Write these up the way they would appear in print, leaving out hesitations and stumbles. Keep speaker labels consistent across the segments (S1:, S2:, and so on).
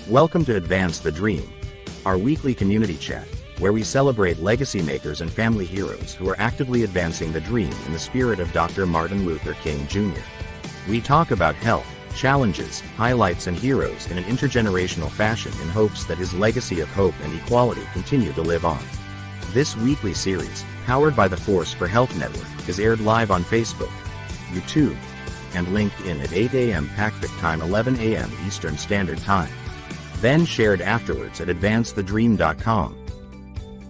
S1: Welcome to Advance the Dream, our weekly community chat, where we celebrate legacy makers and family heroes who are actively advancing the dream in the spirit of Dr. Martin Luther King Jr. We talk about health, challenges, highlights, and heroes in an intergenerational fashion in hopes that his legacy of hope and equality continue to live on. This weekly series, powered by the Force for Health Network, is aired live on Facebook, YouTube, and LinkedIn at 8 a.m. Pacific Time, 11 a.m. Eastern Standard Time. Then shared afterwards at advancethedream.com.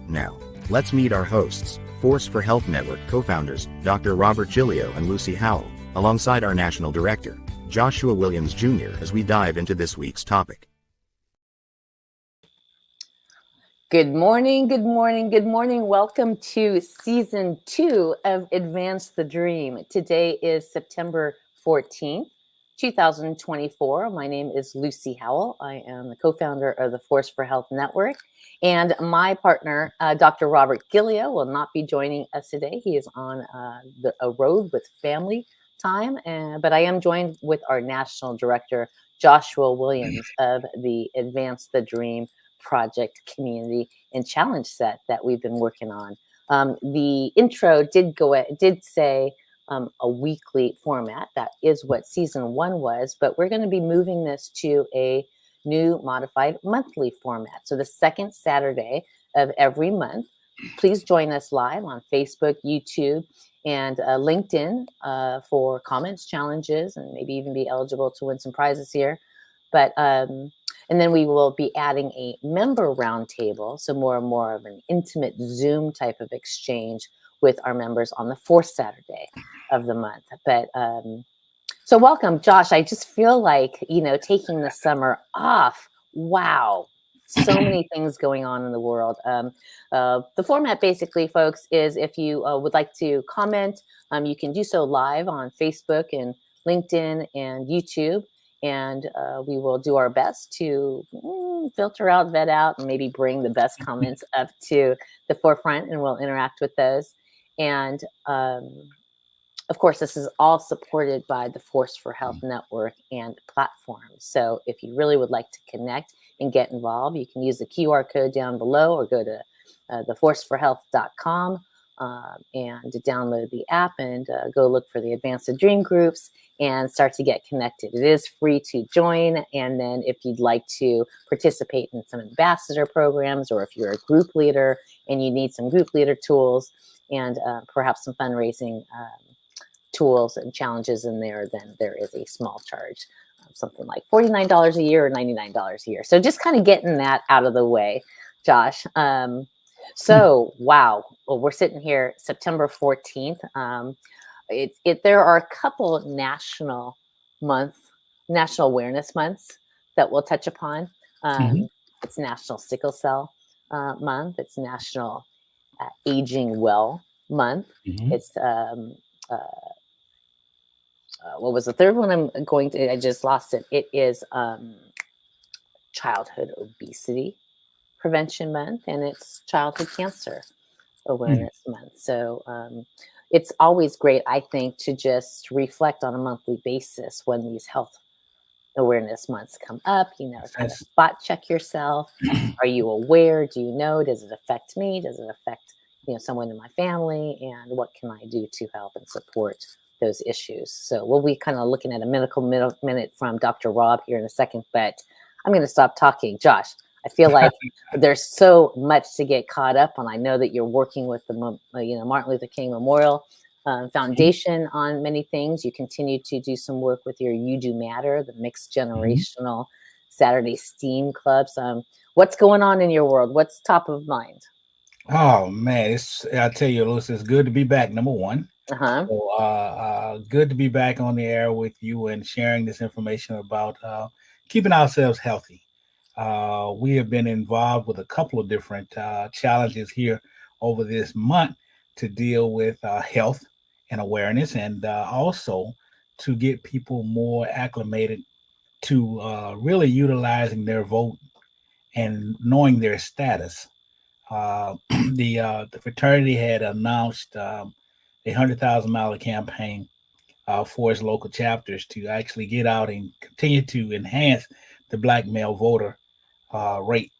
S1: Now, let's meet our hosts, Force for Health Network co-founders, Dr. Robert Gillio and Lucy Howell, alongside our National Director, Joshua Williams Jr., as we dive into this week's topic.
S2: Good morning, good morning, good morning. Welcome to Season 2 of Advance the Dream. Today is September 14th, 2024. My name is Lucy Howell. I am the co-founder of the Force for Health Network. And my partner, Dr. Robert Gillio, will not be joining us today. He is on a road with family time. But I am joined with our National Director, Joshua Williams, of the Advance the Dream project, community, and challenge set that we've been working on. The intro did say a weekly format. That is what Season 1 was, but we're going to be moving this to a new modified monthly format. So the second Saturday of every month, please join us live on Facebook, YouTube, and LinkedIn for comments, challenges, and maybe even be eligible to win some prizes here. But and then we will be adding a member roundtable, so more and more of an intimate Zoom type of exchange with our members on the fourth Saturday of the month. But so welcome, Josh. I just feel like, taking the summer off. Wow. So many things going on in the world. The format basically, folks, is if you would like to comment, you can do so live on Facebook and LinkedIn and YouTube. And we will do our best to filter out, vet out, and maybe bring the best comments up to the forefront, and we'll interact with those. And of course, this is all supported by the Force for Health Network and platforms. So if you really would like to connect and get involved, you can use the QR code down below or go to theforceforhealth.com and download the app and go look for the Advance the Dream groups and start to get connected. It is free to join. And then if you'd like to participate in some ambassador programs, or if you're a group leader and you need some group leader tools and perhaps some fundraising tools and challenges in there, then there is a small charge, something like $49 a year or $99 a year. So just kind of getting that out of the way, Josh. So, wow. Well, we're sitting here September 14th. There are a couple national awareness months that we'll touch upon. It's National Sickle Cell Month. It's National Aging Well Month. It's what was the third one? I just lost it. It is Childhood Obesity Prevention Month, and it's Childhood Cancer Awareness Month. So it's always great, I think, to just reflect on a monthly basis when these health awareness months come up, kind of spot check yourself. Are you aware? Do you know? Does it affect me? Does it affect, someone in my family? And what can I do to help and support those issues? So we'll be kind of looking at a medical minute from Dr. Rob here in a second, but I'm going to stop talking. Josh, I feel like there's so much to get caught up on. I know that you're working with the Martin Luther King Memorial Foundation on many things. You continue to do some work with your You Do Matter, the mixed generational Saturday STEAM clubs. What's going on in your world? What's top of mind?
S3: Oh man, I tell you, Lucy, it's good to be back. Number one. So, good to be back on the air with you and sharing this information about keeping ourselves healthy. We have been involved with a couple of different challenges here over this month to deal with health and awareness, and also to get people more acclimated to really utilizing their vote and knowing their status. The fraternity had announced a $100,000 campaign for its local chapters to actually get out and continue to enhance the Black male voter rate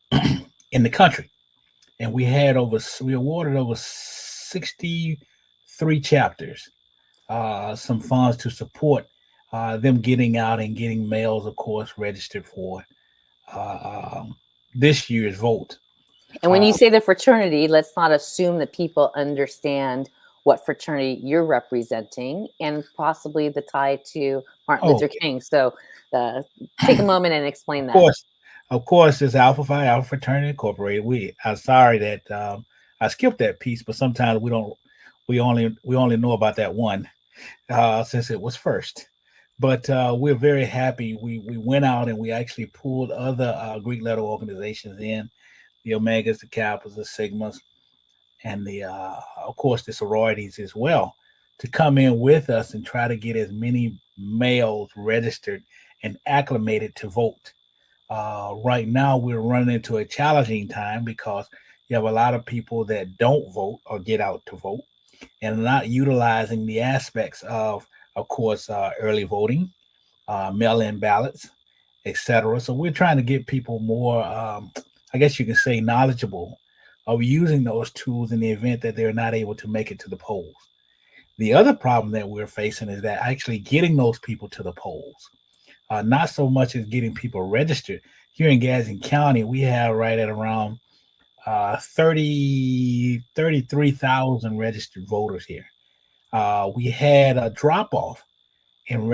S3: in the country, and we awarded over 63 chapters some funds to support them getting out and getting males, of course, registered for this year's vote.
S2: And when you say the fraternity, let's not assume that people understand what fraternity you're representing and possibly the tie to Martin Luther King. So take a moment and explain that.
S3: Of course, it's Alpha Phi Alpha Fraternity Incorporated. I'm sorry that I skipped that piece, but sometimes we only know about that one since it was first. But we're very happy. We went out and we actually pulled other Greek letter organizations in, the Omegas, the Kappas, the Sigmas, and the of course the sororities as well, to come in with us and try to get as many males registered and acclimated to vote. Right now, we're running into a challenging time because you have a lot of people that don't vote or get out to vote and not utilizing the aspects of course, early voting, mail-in ballots, etc. So we're trying to get people more, I guess you can say, knowledgeable of using those tools in the event that they're not able to make it to the polls. The other problem that we're facing is that actually getting those people to the polls, not so much as getting people registered. Here in Gadsden County, we have right at around 33,000 registered voters here. We had a drop-off in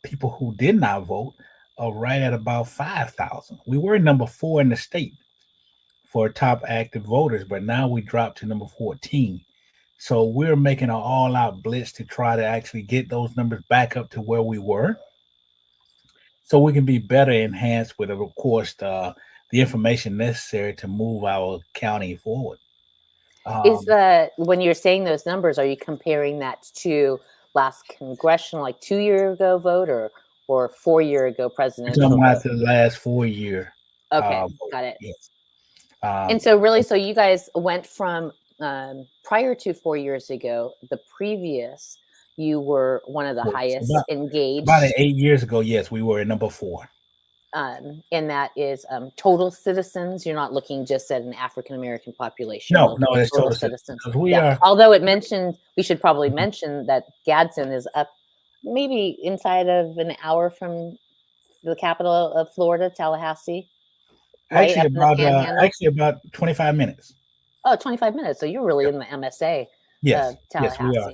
S3: people who did not vote right at about 5,000. We were number 4 in the state for top active voters, but now we dropped to number 14. So we're making an all-out blitz to try to actually get those numbers back up to where we were, so we can be better enhanced with, of course, the information necessary to move our county forward.
S2: Is that when you're saying those numbers, are you comparing that to last congressional, like 2 year ago vote, or 4 year ago presidential?
S3: I'm talking about the last 4 year.
S2: Okay, got it.
S3: Yes.
S2: And so really, so you guys went from prior to 4 years ago, the previous, you were one of the highest engaged.
S3: About 8 years ago, yes, we were at number 4.
S2: And that is total citizens. You're not looking just at an African American population.
S3: No, it's total citizens.
S2: Although it mentioned, we should probably mention that Gadsden is up maybe inside of an hour from the capital of Florida, Tallahassee.
S3: Right? Actually about 25 minutes.
S2: Oh, 25 minutes. So you're really in the MSA.
S3: Yes,
S2: Tallahassee.
S3: Yes, we are.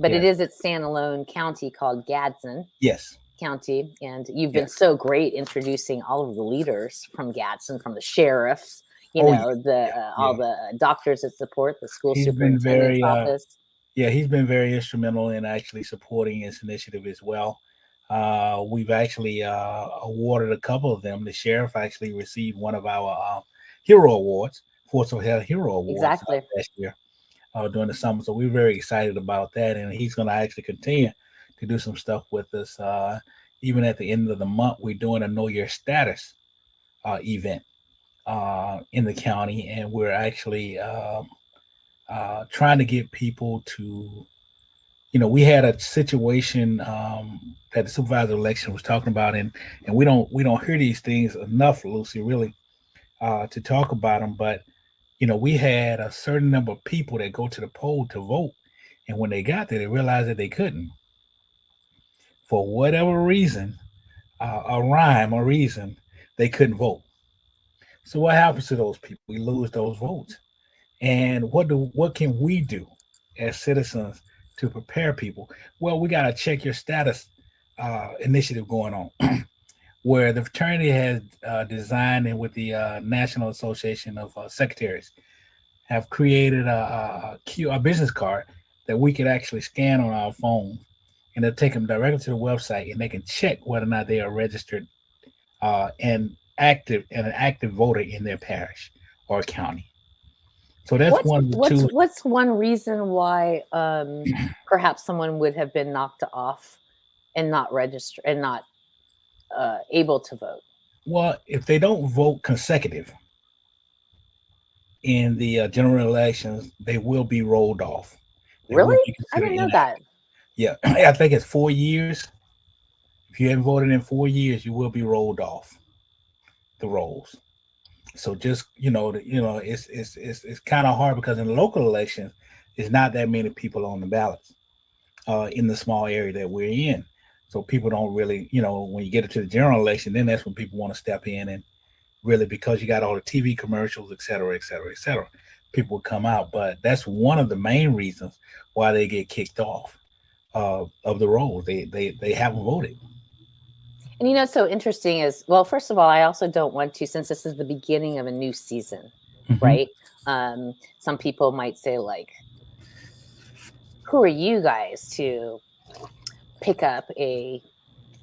S2: But it is its standalone county called Gadsden.
S3: Yes.
S2: County, and you've been so great introducing all of the leaders from Gadsden, from the sheriffs, all the doctors that support the school superintendent's office.
S3: He's been very instrumental in actually supporting this initiative as well. We've actually awarded a couple of them. The sheriff actually received one of our hero awards, Force of Health Hero Awards, last year during the summer. So we're very excited about that, and he's going to actually continue to do some stuff with us. Even at the end of the month, we're doing a Know Your Status event in the county, and we're actually trying to get people to, we had a situation that the supervisor election was talking about, and we don't hear these things enough, Lucy, really, to talk about them. But we had a certain number of people that go to the poll to vote, and when they got there, they realized that they couldn't. For whatever reason, a rhyme or reason, they couldn't vote. So what happens to those people? We lose those votes. And what can we do as citizens to prepare people? Well, we got a Check Your Status initiative going on, where the fraternity has designed, and with the National Association of Secretaries, have created a business card that we could actually scan on our phone, and they'll take them directly to the website, and they can check whether or not they are registered and an active voter in their parish or county. So that's one of the two.
S2: What's one reason why perhaps someone would have been knocked off and not registered and not able to vote?
S3: Well, if they don't vote consecutive in the general elections, they will be rolled off.
S2: Really? I didn't know that.
S3: Yeah, I think it's 4 years. If you haven't voted in 4 years, you will be rolled off the rolls. So just it's kind of hard because in local elections, it's not that many people on the ballots in the small area that we're in. So people don't really, when you get into the general election, then that's when people want to step in and really, because you got all the TV commercials, et cetera, et cetera, et cetera, people will come out. But that's one of the main reasons why they get kicked off of the rolls. They haven't voted.
S2: And what's so interesting is, well, first of all, I also don't want to, since this is the beginning of a new season, right? Some people might say, like, who are you guys to pick up a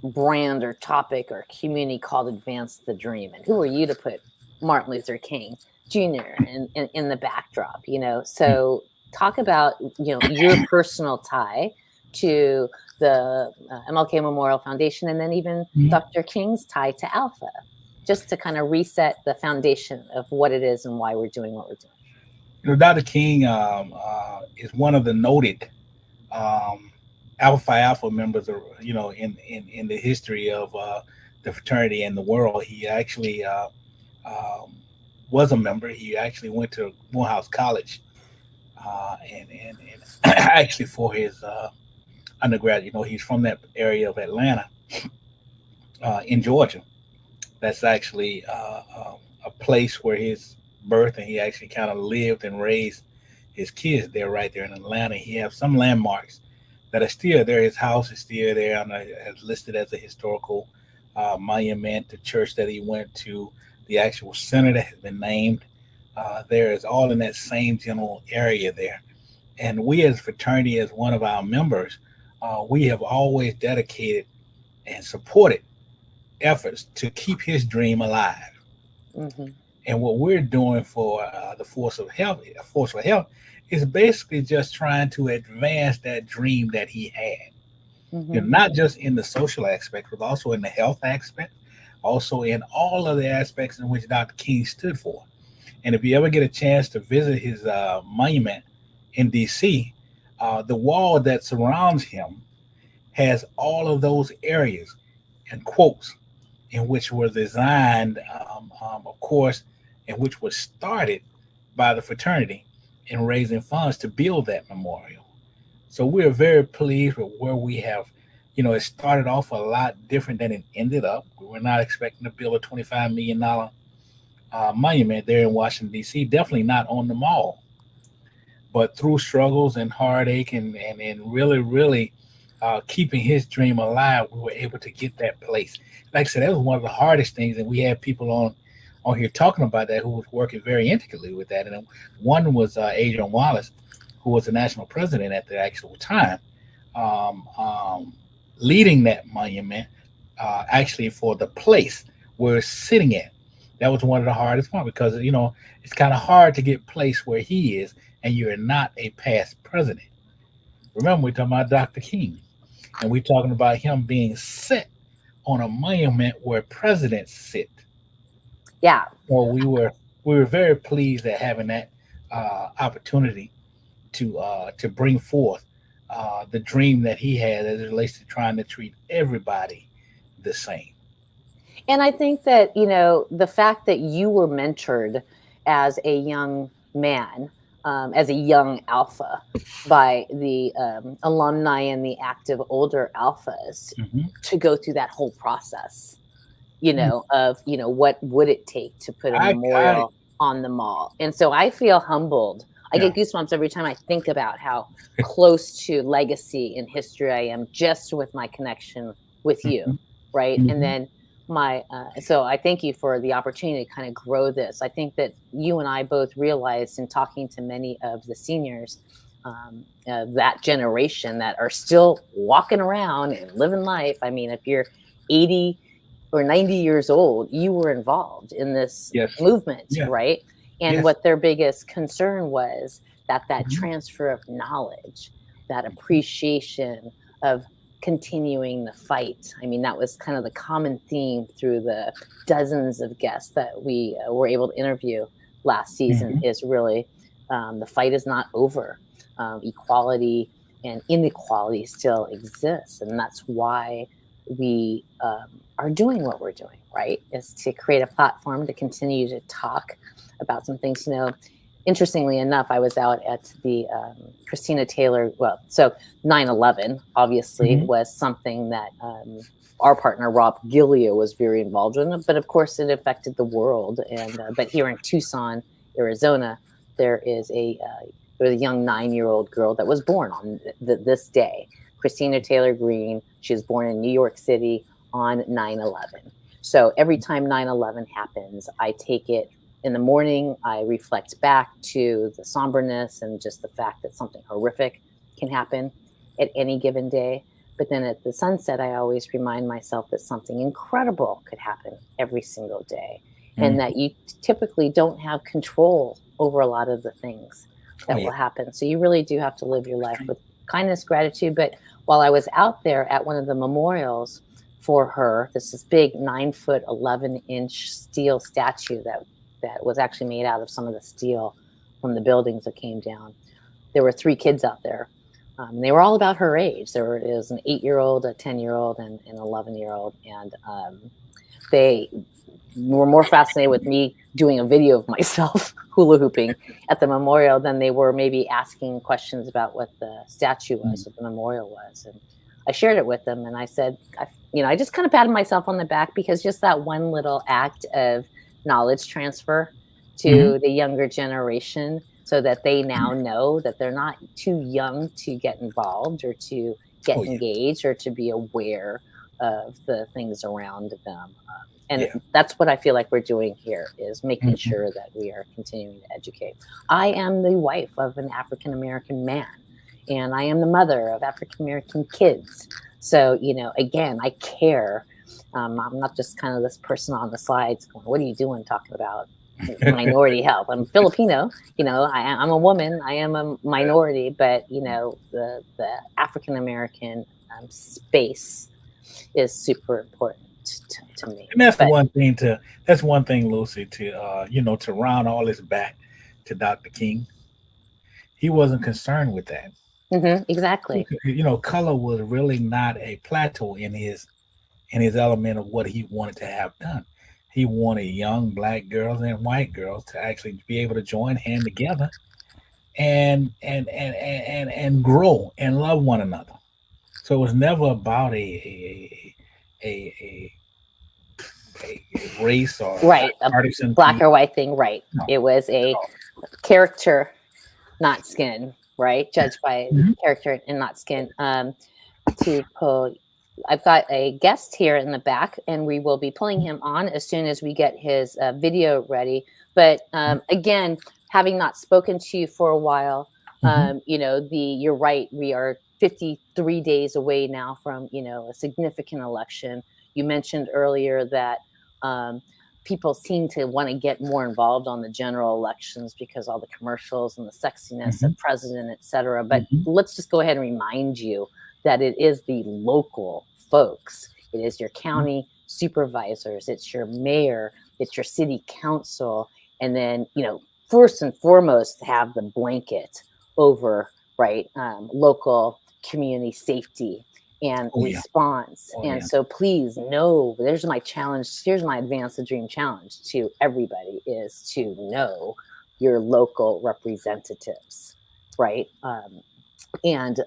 S2: brand or topic or community called Advance the Dream? And who are you to put Martin Luther King Jr. in the backdrop, So talk about, your personal tie to the MLK Memorial Foundation, and then even Dr. King's tie to Alpha, just to kind of reset the foundation of what it is and why we're doing what we're doing.
S3: Dr. King is one of the noted Alpha Phi Alpha members, in the history of the fraternity and the world. He actually was a member. He actually went to Morehouse College, and actually for his undergrad, he's from that area of Atlanta, in Georgia. That's actually a place where his birth, and he actually kind of lived and raised his kids there, right there in Atlanta. He has some landmarks that are still there. His house is still there, and listed as a historical monument. The church that he went to, the actual center that has been named there, is all in that same general area there. And we as fraternity, as one of our members, we have always dedicated and supported efforts to keep his dream alive. And what we're doing for the Force for Health is basically just trying to advance that dream that he had. Not just in the social aspect, but also in the health aspect, also in all of the aspects in which Dr. King stood for. And if you ever get a chance to visit his monument in DC, the wall that surrounds him has all of those areas and quotes in which were designed, of course, and which was started by the fraternity in raising funds to build that memorial. So we're very pleased with where we have, it started off a lot different than it ended up. We were not expecting to build a $25 million monument there in Washington, D.C., definitely not on the mall. But through struggles and heartache and really, really keeping his dream alive, we were able to get that place. Like I said, that was one of the hardest things, and we had people on here talking about that who was working very intricately with that. And one was Adrian Wallace, who was the national president at the actual time, leading that monument actually for the place where it's sitting at. That was one of the hardest ones because, it's kind of hard to get placed where he is and you're not a past president. Remember, we're talking about Dr. King, and we're talking about him being set on a monument where presidents sit.
S2: Yeah.
S3: So we were very pleased at having that opportunity to bring forth the dream that he had as it relates to trying to treat everybody the same.
S2: And I think that, the fact that you were mentored as a young man, as a young alpha, by the alumni and the active older alphas to go through that whole process, of, what would it take to put a memorial on the mall. And so I feel humbled. I get goosebumps every time I think about how close to legacy and history I am just with my connection with you, right? And then so I thank you for the opportunity to kind of grow this. I think that you and I both realized in talking to many of the seniors that generation that are still walking around and living life. I mean, if you're 80 or 90 years old, you were involved in this movement, right? And what their biggest concern was that transfer of knowledge, that appreciation of continuing the fight. I mean, that was kind of the common theme through the dozens of guests that we were able to interview last season is really the fight is not over. Equality and inequality still exists. And that's why we are doing what we're doing, right? Is to create a platform to continue to talk about some things. Interestingly enough, I was out at the Christina Taylor, so 9/11 obviously was something that our partner, Rob Gillio, was very involved in, but of course it affected the world. And but here in Tucson, Arizona, there is a young 9-year-old girl that was born on this day, Christina Taylor Green. She was born in New York City on 9/11. So every time 9/11 happens, I take it in the morning, I reflect back to the somberness and just the fact that something horrific can happen at any given day. But then at the sunset, I always remind myself that something incredible could happen every single day, and that you typically don't have control over a lot of the things that will happen. So you really do have to live your life with kindness, gratitude. But while I was out there at one of the memorials for her, this big 9-foot, 11-inch steel statue that was actually made out of some of the steel from the buildings that came down. There were 3 kids out there. They were all about her age. There was an 8-year-old, a 10-year-old, and an 11-year-old. And they were more fascinated with me doing a video of myself hula hooping at the memorial than they were maybe asking questions about what the statue was, what the memorial was. And I shared it with them, and I said, I just kind of patted myself on the back, because just that one little act of knowledge transfer to the younger generation, so that they now know that they're not too young to get involved or to get engaged or to be aware of the things around them. And that's what I feel like we're doing here, is making sure that we are continuing to educate. I am the wife of an African-American man, and I am the mother of African-American kids. So, again, I care. I'm not just kind of this person on the sides going, what are you doing talking about minority health? I'm Filipino, I'm a woman, I am a minority, but, the African-American space is super important to me.
S3: And that's one thing, Lucy, to round all this back to Dr. King. He wasn't concerned with that.
S2: Exactly.
S3: Color was really not a plateau in his element of what he wanted to have done. He wanted young Black girls and white girls to actually be able to join hand together and grow and love one another. So it was never about a race or
S2: a black or white thing, right? No. It was a character, not skin, right? Judged by character and not skin. I've got a guest here in the back, and we will be pulling him on as soon as we get his video ready. But again, having not spoken to you for a while, you're right. We are 53 days away now from, a significant election. You mentioned earlier that people seem to want to get more involved on the general elections because all the commercials and the sexiness of president, et cetera. But let's just go ahead and remind you that it is the local folks. It is your county supervisors. It's your mayor. It's your city council. And then, first and foremost, have the blanket over, local community safety and response. So please know, there's my challenge. Here's my Advance the Dream challenge to everybody, is to know your local representatives, right? And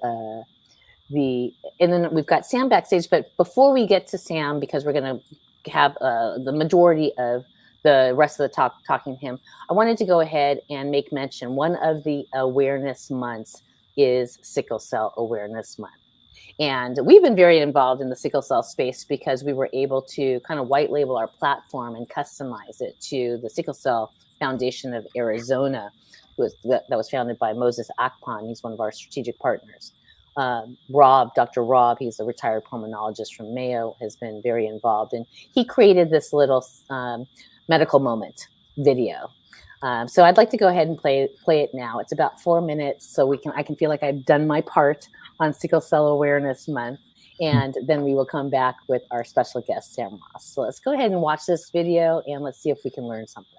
S2: then we've got Sam backstage, but before we get to Sam, because we're going to have the majority of the rest of the talking to him, I wanted to go ahead and make mention. One of the awareness months is Sickle Cell Awareness Month. And we've been very involved in the sickle cell space because we were able to kind of white label our platform and customize it to the Sickle Cell Foundation of Arizona, that was founded by Moses Akpan. He's one of our strategic partners. Dr. Rob, he's a retired pulmonologist from Mayo, has been very involved. And he created this little medical moment video. So I'd like to go ahead and play it now. It's about 4 minutes, so I can feel like I've done my part on Sickle Cell Awareness Month. And then we will come back with our special guest, Sam Ross. So let's go ahead and watch this video, and let's see if we can learn something.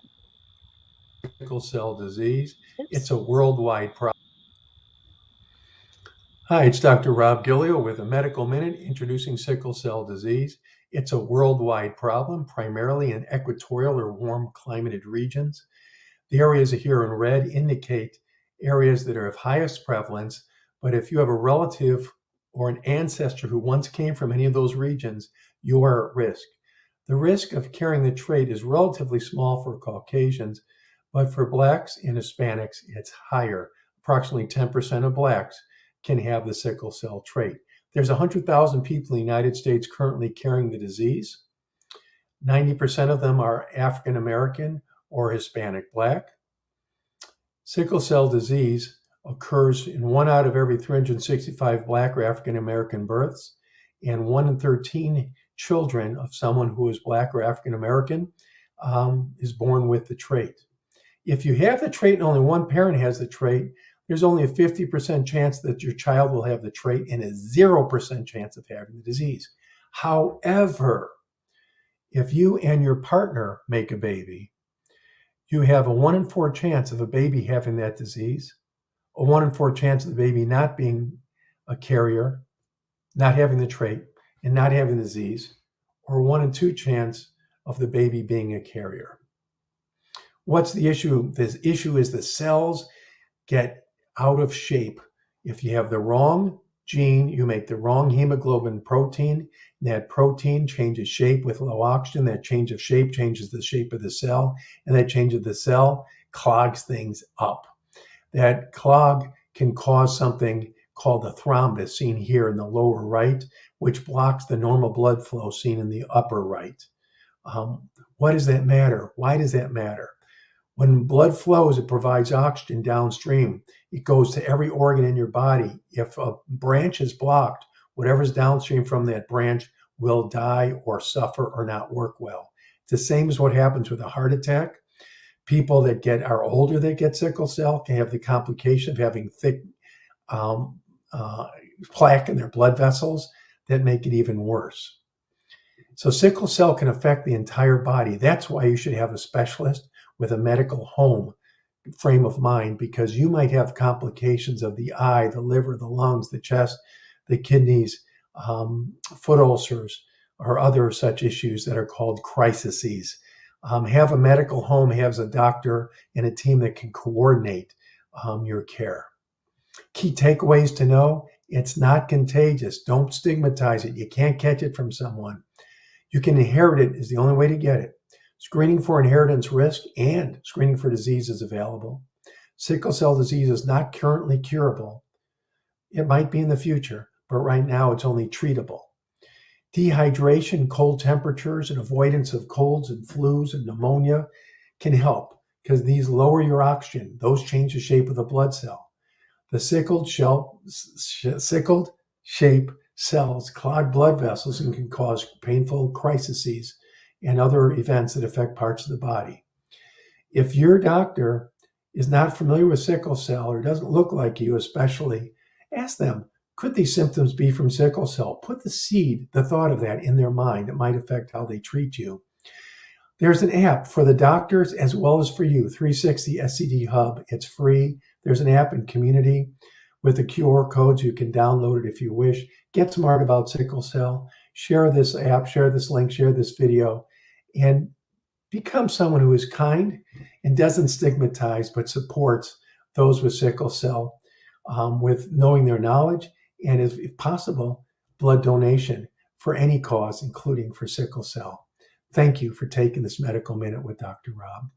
S4: Sickle cell disease. It's a worldwide problem. Hi, it's Dr. Rob Gillio with a Medical Minute introducing sickle cell disease. It's a worldwide problem, primarily in equatorial or warm climated regions. The areas here in red indicate areas that are of highest prevalence, but if you have a relative or an ancestor who once came from any of those regions, you are at risk. The risk of carrying the trait is relatively small for Caucasians, but for Blacks and Hispanics, it's higher. Approximately 10% of Blacks can have the sickle cell trait. There's 100,000 people in the United States currently carrying the disease. 90% of them are African American or Hispanic Black. Sickle cell disease occurs in 1 out of every 365 Black or African American births, and 1 in 13 children of someone who is Black or African American is born with the trait. If you have the trait and only one parent has the trait, there's only a 50% chance that your child will have the trait and a 0% chance of having the disease. However, if you and your partner make a baby, you have a 1 in 4 chance of a baby having that disease, a 1 in 4 chance of the baby not being a carrier, not having the trait, and not having the disease, or 1 in 2 chance of the baby being a carrier. What's the issue? This issue is the cells get out of shape. If you have the wrong gene, you make the wrong hemoglobin protein. That protein changes shape with low oxygen. That change of shape changes the shape of the cell, and that change of the cell clogs things up. That clog can cause something called a thrombus, seen here in the lower right, which blocks the normal blood flow seen in the upper right. What does that matter? Why does that matter? When blood flows, it provides oxygen downstream. It goes to every organ in your body. If a branch is blocked, whatever's downstream from that branch will die or suffer or not work well. It's the same as what happens with a heart attack. People that are older that get sickle cell can have the complication of having thick plaque in their blood vessels that make it even worse. So sickle cell can affect the entire body. That's why you should have a specialist with a medical home frame of mind, because you might have complications of the eye, the liver, the lungs, the chest, the kidneys, foot ulcers, or other such issues that are called crises. Have a medical home, has a doctor and a team that can coordinate your care. Key takeaways to know: it's not contagious. Don't stigmatize it. You can't catch it from someone. You can inherit it, is the only way to get it. Screening for inheritance risk and screening for disease is available. Sickle cell disease is not currently curable. It might be in the future, but right now it's only treatable. Dehydration, cold temperatures, and avoidance of colds and flus and pneumonia can help, because these lower your oxygen. Those change the shape of the blood cell. The sickled shape cells clog blood vessels and can cause painful crises and other events that affect parts of the body. If your doctor is not familiar with sickle cell or doesn't look like you, especially, ask them, could these symptoms be from sickle cell? Put the thought of that in their mind. It might affect how they treat you. There's an app for the doctors as well as for you, 360 SCD Hub. It's free. There's an app in community with the QR codes. You can download it if you wish. Get smart about sickle cell. Share this app, share this link, share this video, and become someone who is kind and doesn't stigmatize, but supports those with sickle cell with knowing their knowledge and, if possible, blood donation for any cause, including for sickle cell. Thank you for taking this Medical Minute with Dr. Rob.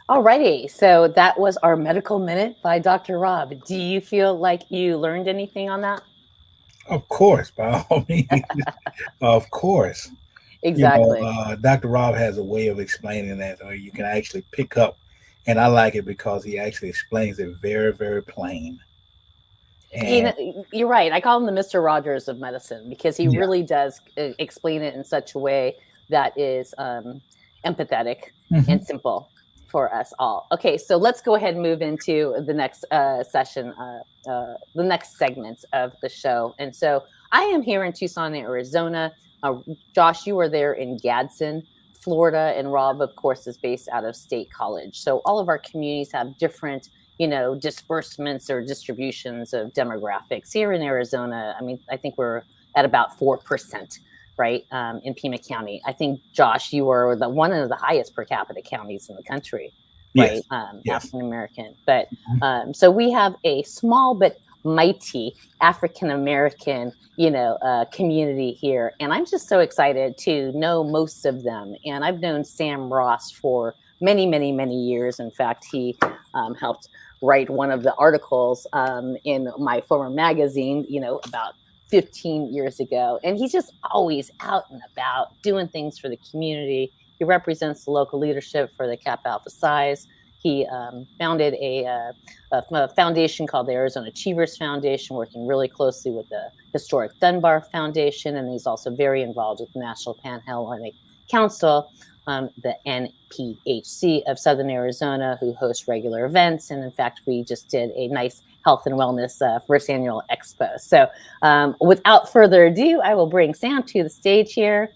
S2: All righty. So that was our Medical Minute by Dr. Rob. Do you feel like you learned anything on that?
S3: Of course, by all means. Of course.
S2: Exactly.
S3: Dr. Rob has a way of explaining that, or you can actually pick up, and I like it because he actually explains it very, very plain. And
S2: you're right. I call him the Mr. Rogers of medicine, because he really does explain it in such a way that is empathetic and simple for us all. Okay, so let's go ahead and move into the next session, the next segment of the show. And so I am here in Tucson, Arizona. Josh, you are there in Gadsden, Florida, and Rob, of course, is based out of State College. So all of our communities have different disbursements or distributions of demographics here in Arizona. I mean, I think we're at about 4%, right, in Pima County. I think, Josh, you are one of the highest per capita counties in the country, right?
S3: Yes.
S2: African American. But so we have a small but mighty African American, community here, and I'm just so excited to know most of them. And I've known Sam Ross for many, many, many years. In fact, he helped write one of the articles in my former magazine, about 15 years ago. And he's just always out and about doing things for the community. He represents the local leadership for the Kappa Alpha Psi's. He founded a foundation called the Arizona Achievers Foundation, working really closely with the historic Dunbar Foundation. And he's also very involved with the National Panhellenic Council, the NPHC of Southern Arizona, who hosts regular events. And in fact, we just did a nice health and wellness first annual expo. So without further ado, I will bring Sam to the stage here.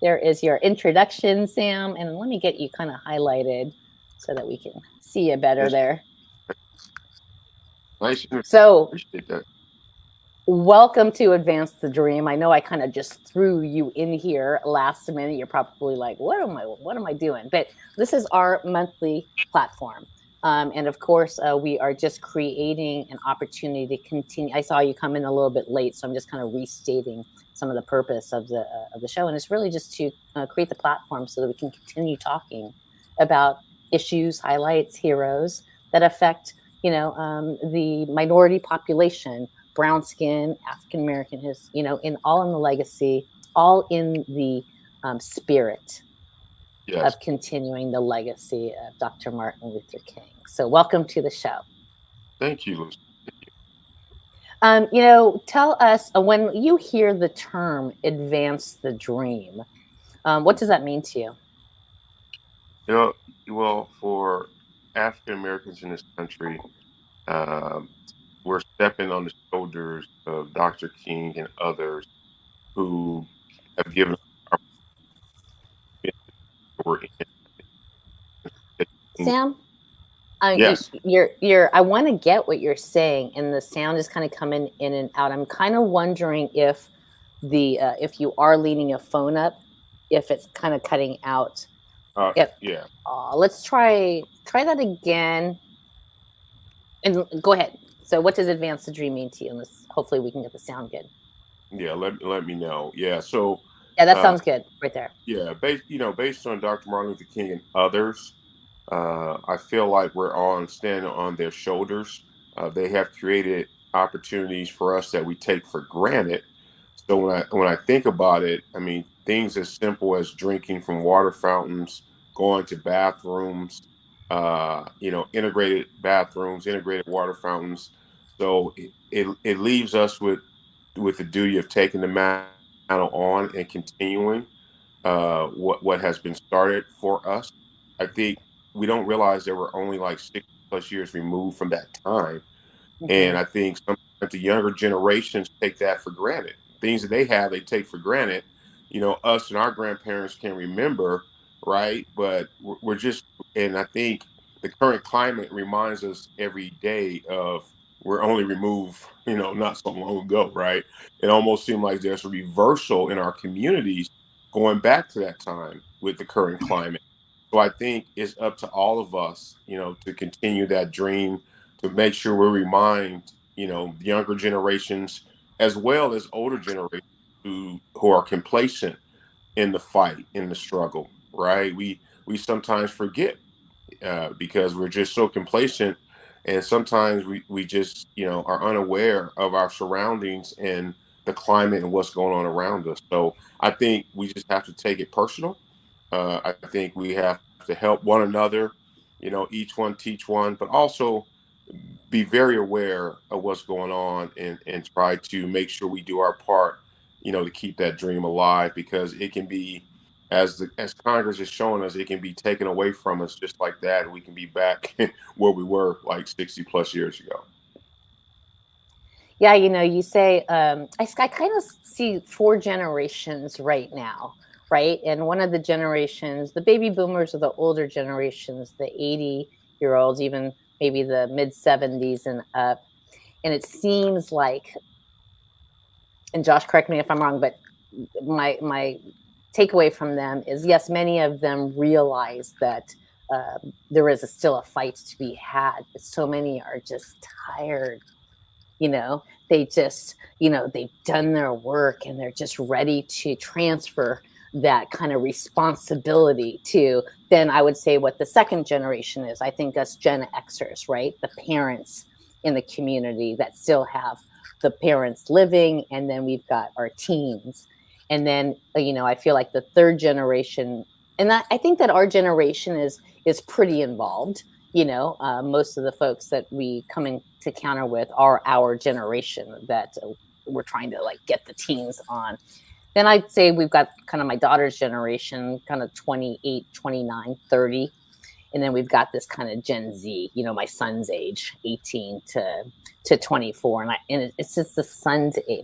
S2: There is your introduction, Sam. And let me get you kind of highlighted so that we can see you better there.
S5: Nice.
S2: So
S5: appreciate that.
S2: Welcome to Advance the Dream. I know I kind of just threw you in here last minute. You're probably like, what am I doing? But this is our monthly platform. And of course, we are just creating an opportunity to continue. I saw you come in a little bit late, so I'm just kind of restating some of the purpose of the show. And it's really just to create the platform so that we can continue talking about issues, highlights, heroes that affect, the minority population, brown skin, African American, in the legacy, all in the spirit of continuing the legacy of Dr. Martin Luther King. So welcome to the show.
S5: Thank you, Lucy.
S2: Tell us, when you hear the term advance the dream, what does that mean to you?
S5: Well, for African Americans in this country, we're stepping on the shoulders of Dr. King and others who have given our
S2: Sam?
S5: Yes.
S2: I want to get what you're saying, and the sound is kind of coming in and out. I'm kind of wondering if if you are leaning a phone up, if it's kind of cutting out.
S5: Yeah.
S2: Let's try that again. And go ahead. So what does advance the dream mean to you? And hopefully we can get the sound good.
S5: Yeah, let me know. Yeah, so
S2: yeah, that sounds good right there.
S5: Yeah, based on Dr. Martin Luther King and others, I feel like we're all standing on their shoulders. They have created opportunities for us that we take for granted. So when I think about it, I mean things as simple as drinking from water fountains, going to bathrooms, integrated bathrooms, integrated water fountains. So it leaves us with the duty of taking the mantle on and continuing what has been started for us. I think we don't realize that we're only like 6+ years removed from that time. And I think sometimes the younger generations take that for granted. Things that they have, they take for granted. Us and our grandparents can remember, right? But we're just, and I think the current climate reminds us every day of we're only removed, not so long ago, right? It almost seemed like there's a reversal in our communities going back to that time with the current climate. So I think it's up to all of us, to continue that dream, to make sure we remind, younger generations as well as older generations who are complacent in the fight, in the struggle, right? We sometimes forget because we're just so complacent, and sometimes we just are unaware of our surroundings and the climate and what's going on around us. So I think we just have to take it personal. I think we have to help one another, each one teach one, but also be very aware of what's going on and try to make sure we do our part, to keep that dream alive, because it can be, as Congress is showing us, it can be taken away from us just like that. And we can be back where we were like 60+ years ago.
S2: Yeah, you say, I kind of see 4 generations right now, right? And one of the generations, the baby boomers, are the older generations, the 80-year-olds, even maybe the mid 70s and up. And it seems like, and Josh, correct me if I'm wrong, but my takeaway from them is, yes, many of them realize that there is still a fight to be had, but so many are just tired. They just, they've done their work and they're just ready to transfer that kind of responsibility to, then I would say, what the second generation is. I think us Gen Xers, right? The parents in the community that still have the parents living, and then we've got our teens. And then, I feel like the third generation, and I think that our generation is pretty involved. Most of the folks that we come into counter with are our generation that we're trying to get the teens on. Then I'd say we've got kind of my daughter's generation, kind of 28, 29, 30. And then we've got this kind of Gen Z, my son's age, 18 to 24. And it's just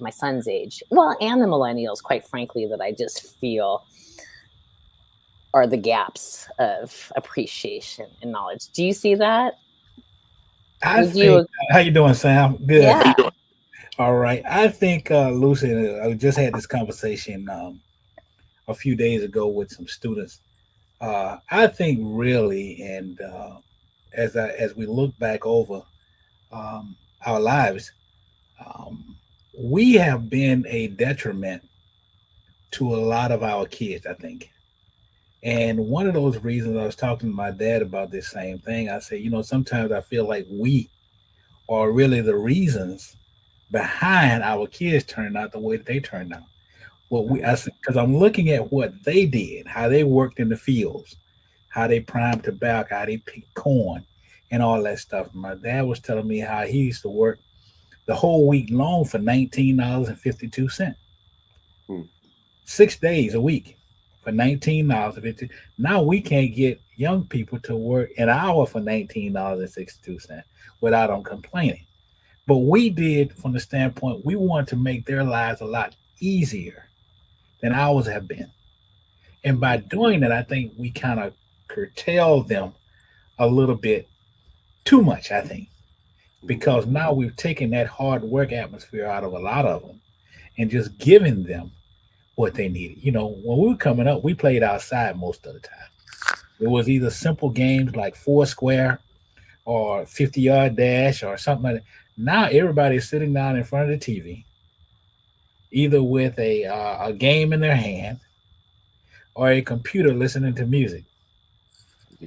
S2: my son's age. Well, and the millennials, quite frankly, that I just feel are the gaps of appreciation and knowledge. Do you see that?
S3: How you doing, Sam? Good.
S2: Yeah.
S3: All right. I think, Lucy, I just had this conversation a few days ago with some students. I think really, and as we look back over our lives, we have been a detriment to a lot of our kids, I think. And one of those reasons, I was talking to my dad about this same thing. I said, sometimes I feel like we are really the reasons behind our kids turning out the way that they turned out. Because I'm looking at what they did, how they worked in the fields, how they primed tobacco, how they picked corn, and all that stuff. My dad was telling me how he used to work the whole week long for $19.52. 6 days a week for $19.52. Now we can't get young people to work an hour for $19.62 without them complaining. But we did from the standpoint, we wanted to make their lives a lot easier than ours have been. And by doing that, I think we kind of curtail them a little bit too much, I think, because now we've taken that hard work atmosphere out of a lot of them and just given them what they needed. When we were coming up, we played outside most of the time. It was either simple games like Foursquare or 50-yard dash or something like that. Now everybody's sitting down in front of the TV, either with a game in their hand or a computer listening to music.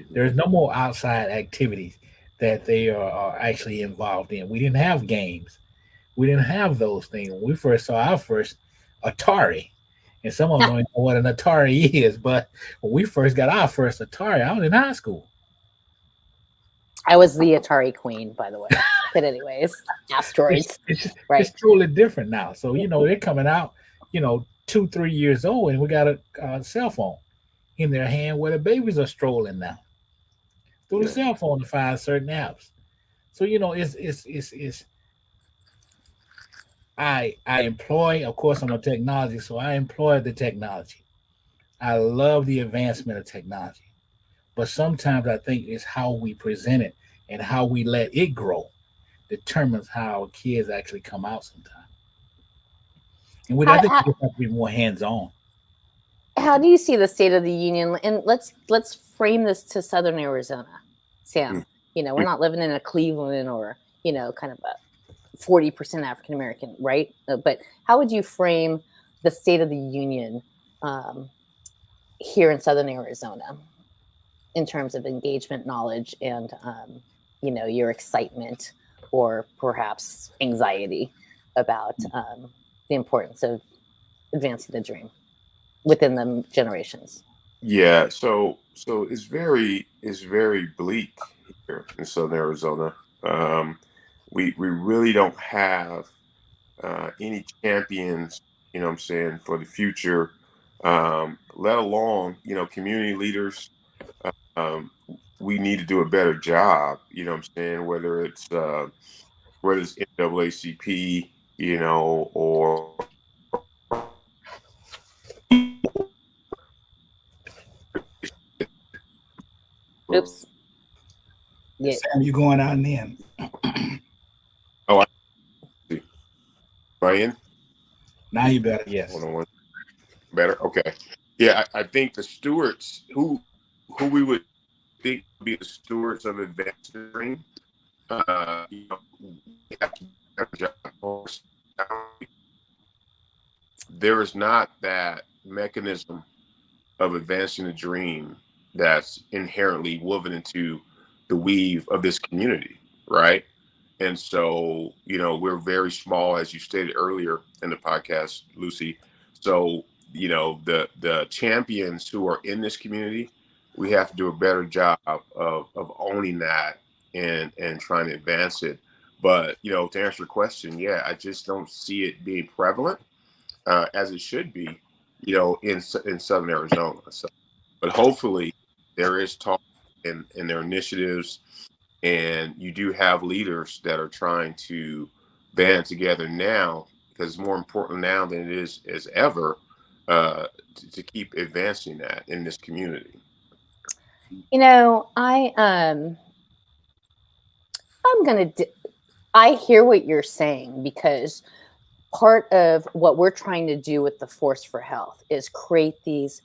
S3: There's no more outside activities that they are actually involved in. We didn't have games. We didn't have those things. When we first saw our first Atari, and some of them don't even know what an Atari is, but when we first got our first Atari, I was in high school.
S2: I was the Atari queen, by the way. But anyways, asteroids.
S3: It's truly different now. So, they're coming out, 2-3 years old, and we got a cell phone in their hand where the babies are strolling now through the cell phone to find certain apps. So, it's I employ, of course, I'm a technology, so I employ the technology. I love the advancement of technology. But sometimes I think it's how we present it and how we let it grow determines how kids actually come out sometimes. And I think we just have to be more hands-on.
S2: How do you see the State of the Union? And let's frame this to Southern Arizona, Sam. We're not living in a Cleveland or, kind of a 40% African American, right? But how would you frame the State of the Union here in Southern Arizona in terms of engagement, knowledge, and your excitement or perhaps anxiety about the importance of advancing the dream within the generations?
S5: Yeah, so it's very bleak here in Southern Arizona. We really don't have any champions, what I'm saying, for the future, let alone, community leaders. We need to do a better job, what I'm saying, whether it's NAACP, or
S2: Oops. Yeah.
S3: Sam, you going out and in?
S5: Oh, I see. Ryan?
S3: Now you better. Yes.
S5: Hold on one. Better? Okay. Yeah, I think the stewards who we would think would be the stewards of advancing the dream, you know, we have to do a better job. There is not that mechanism of advancing the dream that's inherently woven into the weave of this community, right? And so, you know, we're very small, as you stated earlier in the podcast, Lucy. So, you know, the champions who are in this community, we have to do a better job of owning that and trying to advance it. But, you know, to answer your question, yeah, I just don't see it being prevalent as it should be, you know, in Southern Arizona. So, but hopefully there is talk in their initiatives, and you do have leaders that are trying to band together now, because it's more important now than it is as ever to keep advancing that in this community.
S2: You know, I hear what you're saying, because part of what we're trying to do with the Force for Health is create these,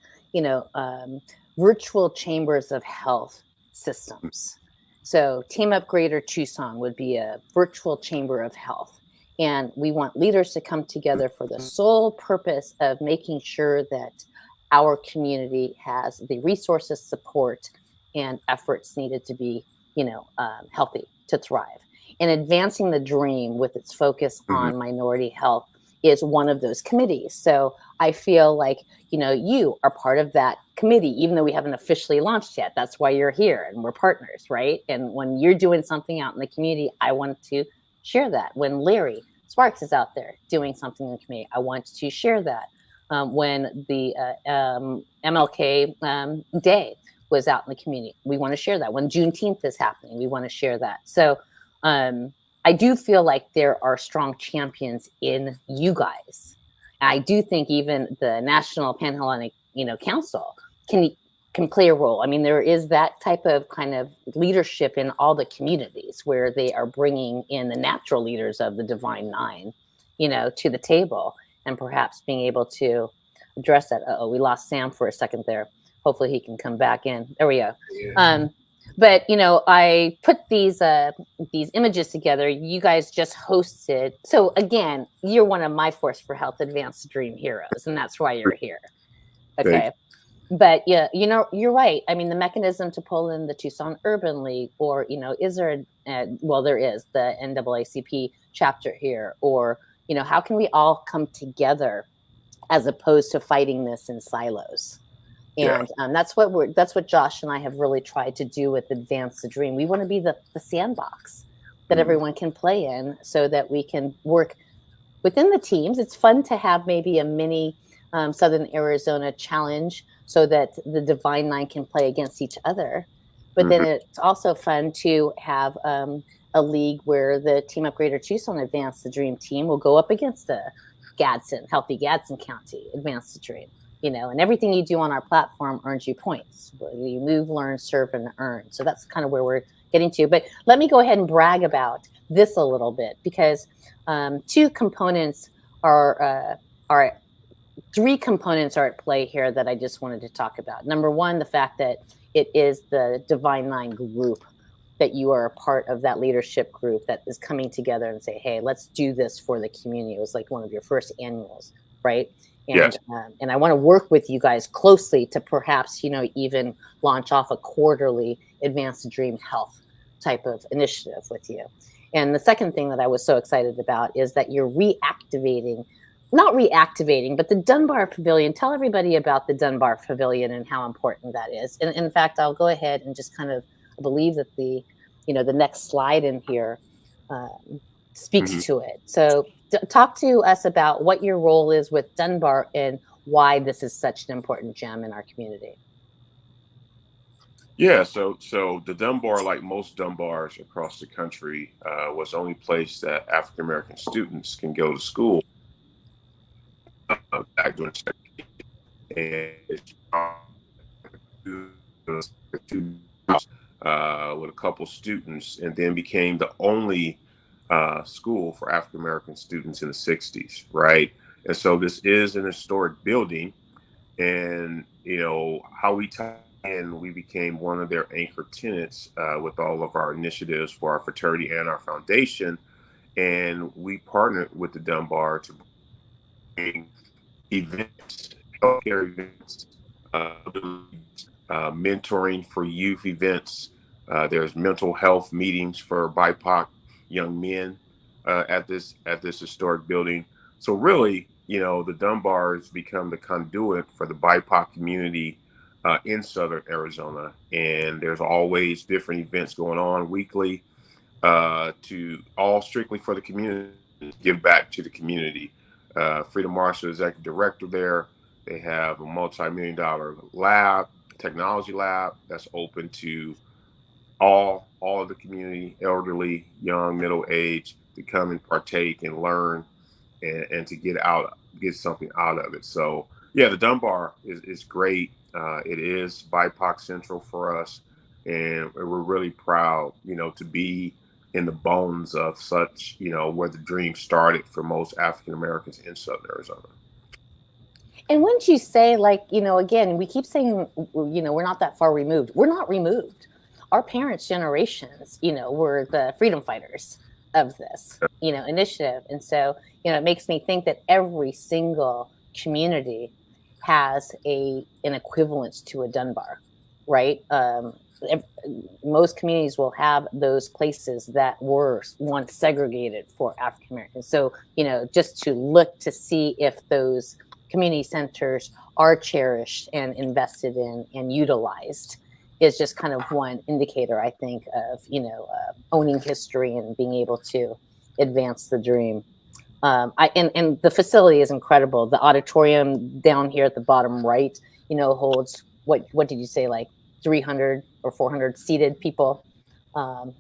S2: virtual chambers of health systems. So Team Upgrader Tucson would be a virtual chamber of health. And we want leaders to come together for the sole purpose of making sure that our community has the resources, support, and efforts needed to be, healthy, to thrive. And advancing the dream with its focus on minority health is one of those committees. So I feel like, you are part of that committee, even though we haven't officially launched yet. That's why you're here, and we're partners, right? And when you're doing something out in the community, I want to share that. When Larry Sparks is out there doing something in the community, I want to share that. When the MLK Day was out in the community, we want to share that. When Juneteenth is happening, we want to share that. So I do feel like there are strong champions in you guys. And I do think even the National Panhellenic, Council can play a role. I mean, there is that type of kind of leadership in all the communities where they are bringing in the natural leaders of the Divine Nine, to the table, and perhaps being able to address that. We lost Sam for a second there. Hopefully he can come back in. There we go. Yeah. But I put these images together. You guys just hosted. So again, you're one of my Force for Health Advanced Dream heroes, and that's why you're here. Okay. But yeah, you're right. I mean, the mechanism to pull in the Tucson Urban League, or is there there is the NAACP chapter here, or how can we all come together as opposed to fighting this in silos? And that's what Josh and I have really tried to do with Advance the Dream. We want to be the sandbox that everyone can play in, so that we can work within the teams. It's fun to have maybe a mini Southern Arizona challenge, so that the Divine Nine can play against each other. But then it's also fun to have a league where the Team Upgrader Tucson Advance the Dream team will go up against the Healthy Gadsden County Advance the Dream. And everything you do on our platform earns you points. You move, learn, serve, and earn. So that's kind of where we're getting to. But let me go ahead and brag about this a little bit, because three components are at play here that I just wanted to talk about. Number one, the fact that it is the Divine Nine group, that you are a part of that leadership group that is coming together and say, hey, let's do this for the community. It was like one of your first annuals, right? And and I want to work with you guys closely to perhaps, even launch off a quarterly Advance the Dream Health type of initiative with you. And the second thing that I was so excited about is that you're not reactivating, but the Dunbar Pavillion. Tell everybody about the Dunbar Pavillion and how important that is. And in fact, I'll go ahead and just kind of believe that the next slide in here speaks to it. So talk to us about what your role is with Dunbar and why this is such an important gem in our community.
S5: Yeah, so the Dunbar, like most Dunbars across the country, was the only place that African American students can go to school back during and with a couple students, and then became the only school for African American students in the 60s, right? And so this is an historic building, and how we tie in, we became one of their anchor tenants with all of our initiatives for our fraternity and our foundation, and we partnered with the Dunbar to bring events, healthcare events, uh, mentoring for youth events. There's mental health meetings for BIPOC young men at this historic building. So really, the Dunbar has become the conduit for the BIPOC community in Southern Arizona, and there's always different events going on weekly to all strictly for the community, give back to the community. Freedom Marshall, executive director there. They have a multi-million-dollar lab, technology lab that's open to all of the community, elderly, young, middle age, to come and partake and learn and to get something out of it. So yeah, the Dunbar is great. It is BIPOC central for us, and we're really proud, to be in the bones of such, where the dream started for most African Americans in Southern Arizona.
S2: And wouldn't you say, like, again, we keep saying, we're not that far removed. We're not removed. Our parents' generations, were the freedom fighters of this, initiative. And so, it makes me think that every single community has an equivalence to a Dunbar, right? Most communities will have those places that were once segregated for African Americans. So, just to look to see if those community centers are cherished and invested in and utilized is just kind of one indicator, I think, of, owning history and being able to advance the dream. And the facility is incredible. The auditorium down here at the bottom right, holds what did you say, like 300 or 400 seated people.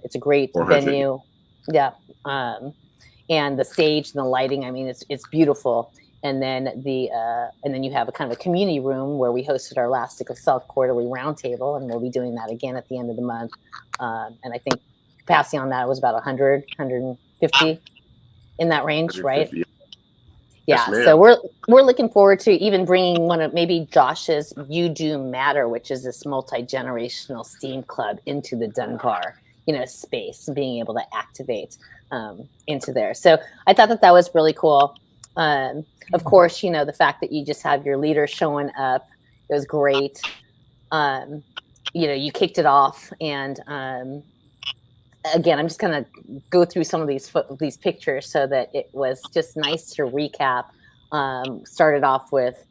S2: It's a great
S5: 400.
S2: venue. Yeah. And the stage and the lighting, I mean, it's beautiful. And then you have a kind of a community room where we hosted our last Sickle Cell quarterly roundtable, and we'll be doing that again at the end of the month. And I think capacity on that was about 100, 150 in that range, right? Yeah.
S5: Yes,
S2: so we're looking forward to even bringing one of maybe Josh's You Do Matter, which is this multi-generational STEAM club, into the Dunbar, space, and being able to activate into there. So I thought that was really cool. Of course, the fact that you just have your leaders showing up, it was great. You kicked it off, and again, I'm just going to go through some of these pictures so that it was just nice to recap. Started off with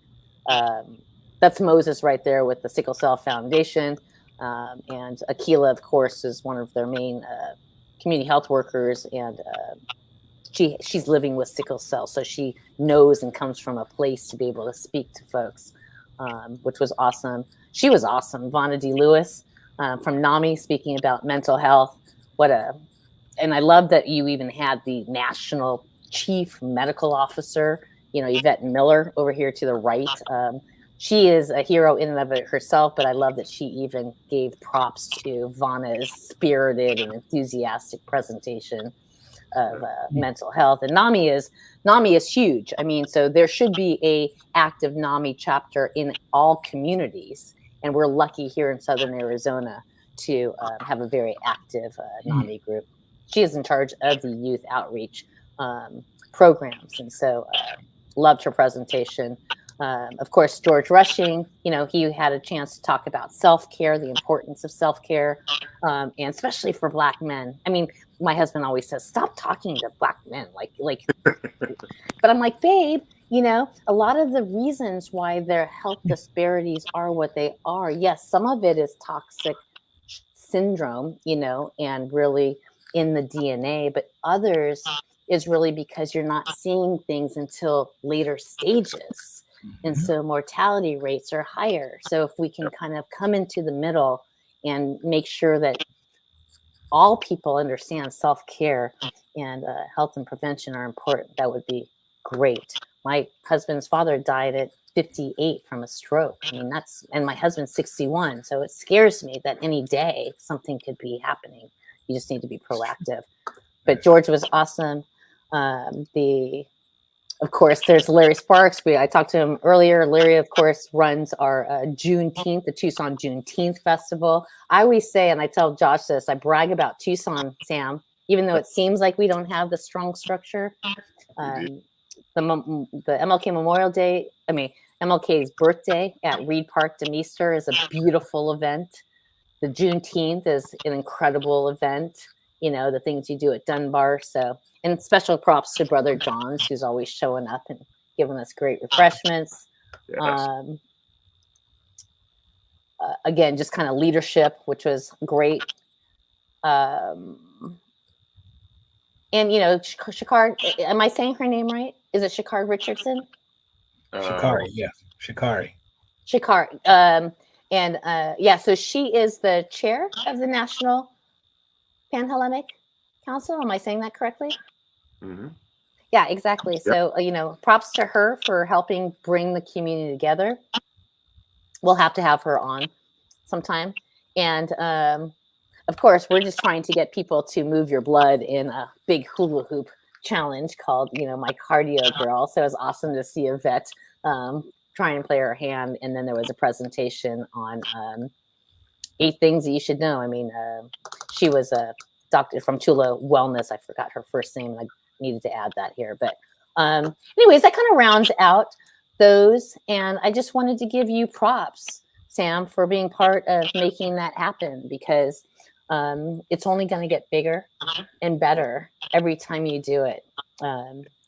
S2: that's Moses right there with the Sickle Cell Foundation, and Akila, of course, is one of their main community health workers, and she's living with sickle cell, so she knows and comes from a place to be able to speak to folks, which was awesome. She was awesome. Vonna D. Lewis from NAMI speaking about mental health. And I love that you even had the national chief medical officer, Yvette Miller over here to the right. She is a hero in and of it herself, but I love that she even gave props to Vanna's spirited and enthusiastic presentation of mental health. And NAMI is huge. I mean, so there should be a active NAMI chapter in all communities, and we're lucky here in Southern Arizona to have a very active NAMI group. She is in charge of the youth outreach programs, and so loved her presentation. Of course, George Rushing, he had a chance to talk about self-care, the importance of self-care, and especially for Black men. I mean, my husband always says, stop talking to Black men. But I'm like, babe, a lot of the reasons why their health disparities are what they are. Yes, some of it is toxic syndrome, and really in the DNA, but others is really because you're not seeing things until later stages. And so mortality rates are higher. So if we can kind of come into the middle and make sure that all people understand self-care and health and prevention are important, that would be great. My husband's father died at 58 from a stroke. I mean, and my husband's 61. So it scares me that any day something could be happening. You just need to be proactive. But George was awesome. Of course, there's Larry Sparks. I talked to him earlier. Larry, of course, runs our Juneteenth, the Tucson Juneteenth Festival. I always say, and I tell Josh this, I brag about Tucson, Sam, even though it seems like we don't have the strong structure. The MLK Memorial Day, MLK's birthday at Reed Park Demeester is a beautiful event. The Juneteenth is an incredible event. The things you do at Dunbar. So, and special props to Brother Johns, who's always showing up and giving us great refreshments. Yes. Again, just kind of leadership, which was great. And, Shakar, am I saying her name right? Is it Shakar Richardson?
S3: Shakari, yes. Shakari.
S2: So she is the chair of the National Pan-Hellenic Council. Am I saying that correctly?
S5: Mm-hmm.
S2: Yeah, exactly. Yep. So, props to her for helping bring the community together. We'll have to have her on sometime. And, of course, we're just trying to get people to move your blood in a big hula hoop challenge called, My Cardio Girl. So it was awesome to see Yvette try and play her hand. And then there was a presentation on 8 things that you should know. She was a doctor from Tula Wellness. I forgot her first name. I needed to add that here. But anyways, that kind of rounds out those. And I just wanted to give you props, Sam, for being part of making that happen, because it's only going to get bigger and better every time you do it.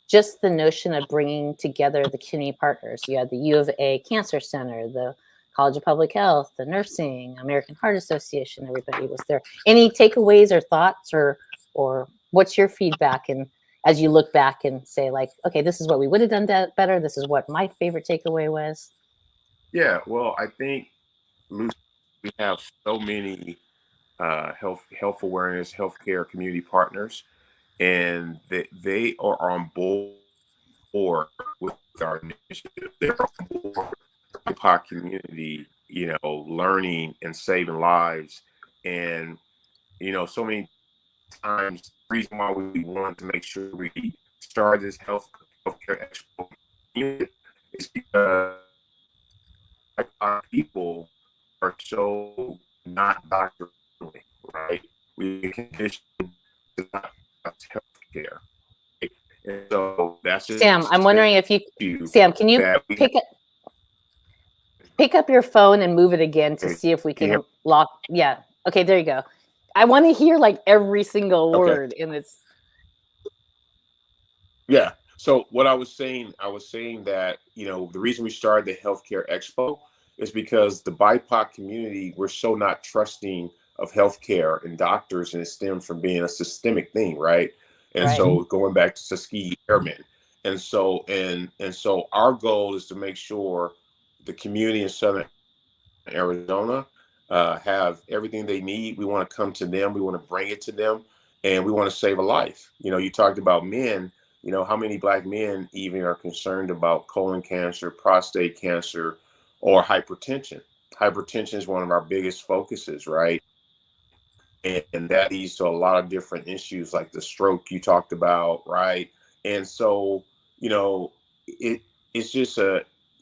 S2: Just the notion of bringing together the community partners. You had the U of A Cancer Center, the College of Public Health, the nursing, American Heart Association, everybody was there. Any takeaways or thoughts or what's your feedback? And as you look back and say, like, okay, this is what we would have done better. This is what my favorite takeaway was.
S5: Yeah, well, I think, Lucy, we have so many health awareness, healthcare community partners, and they are on board with our initiative. They're on board with the community, learning and saving lives. And, so many times, the reason why we want to make sure we start this healthcare expo is because our people are so not doctor friendly, right? We condition to not healthcare. And so that's just
S2: Sam, I'm wondering if Sam, can you pick up your phone and move it again to see if we can lock? Yeah. Okay, there you go. I want to hear like every single word in this.
S5: Yeah. So what I was saying that, the reason we started the Healthcare Expo is because the BIPOC community, we're so not trusting of healthcare and doctors, and it stems from being a systemic thing, right? And so going back to Tuskegee Airmen. And so our goal is to make sure the community in Southern Arizona have everything they need. We want to come to them. We want to bring it to them, and we want to save a life. You talked about men. How many Black men even are concerned about colon cancer, prostate cancer, or hypertension? Hypertension is one of our biggest focuses, right? And that leads to a lot of different issues like the stroke you talked about, right? And so, it's just